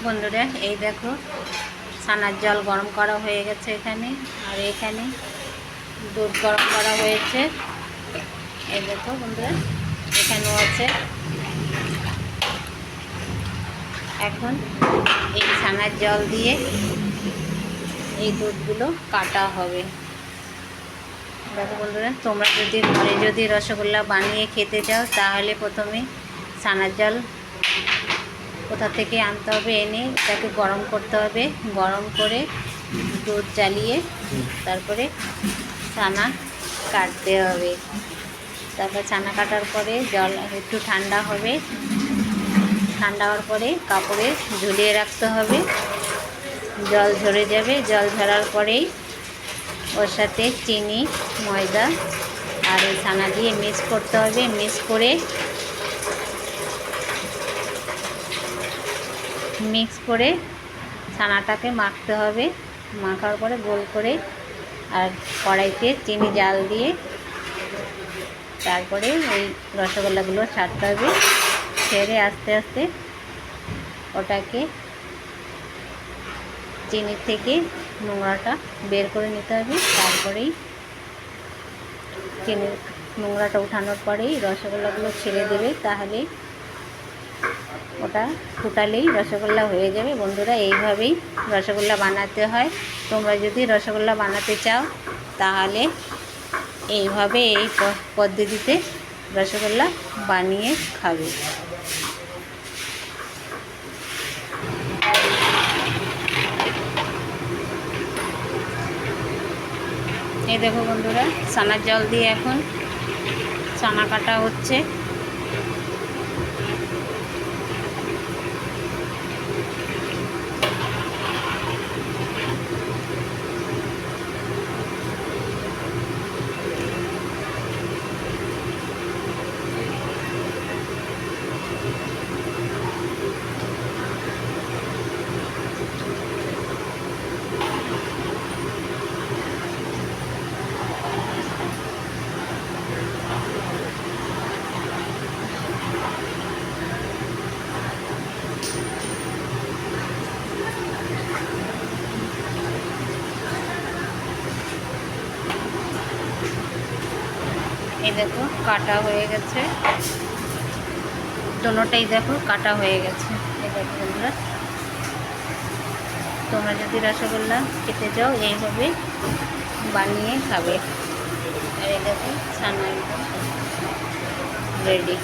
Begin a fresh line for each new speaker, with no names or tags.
বন্ধুরা এই দেখো ছানার জল গরম করা হয়ে গেছে এখানে, আর এখানে দুধ গরম করা হয়েছে। এই দেখো বন্ধুরা এখানেও আছে। এখন এই ছানার জল দিয়ে এই দুধগুলো কাটা হবে। দেখো বন্ধুরা, তোমরা যদি ঘরে যদি রসগোল্লা বানিয়ে খেতে চাও তাহলে প্রথমে ছানার জল কোথা থেকে আনতে হবে, এনে এটাকে গরম করতে হবে। গরম করে দুধ জ্বালিয়ে তারপরে ছানা কাটতে হবে। তারপর ছানা কাটার পরে জল একটু ঠান্ডা হবে, ঠান্ডা হওয়ার পরে কাপড়ে ঝুলিয়ে রাখতে হবে। জল ঝরে যাবে, জল ঝরার পরেই ওর সাথে চিনি, ময়দা আর এই ছানা দিয়ে মিক্স করতে হবে। মিক্স করে ছানাটাকে মাখতে হবে। মাখার পরে গোল করে আর কড়াইতে চিনি জাল দিয়ে তারপরে ওই রসগোল্লাগুলো ছাড়তে হবে। ছেড়ে আস্তে আস্তে ওটাকে চিনি থেকে নোংরাটা বের করে নিতে হবে। তারপরেই চিনির নোংরাটা উঠানোর পরেই রসগোল্লাগুলো ছেড়ে দেবে, তাহলে ওটা ফুটালেই রসগোল্লা হয়ে যাবে। বন্ধুরা এইভাবেই রসগোল্লা বানাতে হয়। তোমরা যদি রসগোল্লা বানাতে চাও তাহলে এইভাবে এই পদ্ধতিতে রসগোল্লা বানিয়ে খাবে। এই দেখো বন্ধুরা, ছানার জল দিয়ে এখন ছানা কাটা হচ্ছে। এই দেখো কাটা হয়ে গেছে, দোনোটাই দেখো কাটা হয়ে গেছে। এই দেখো বন্ধুরা, তোমরা যদি রসগোল্লা খেতে চাও এইভাবে বানিয়ে খাবে। আর এই দেখো ছানা একদম রেডি।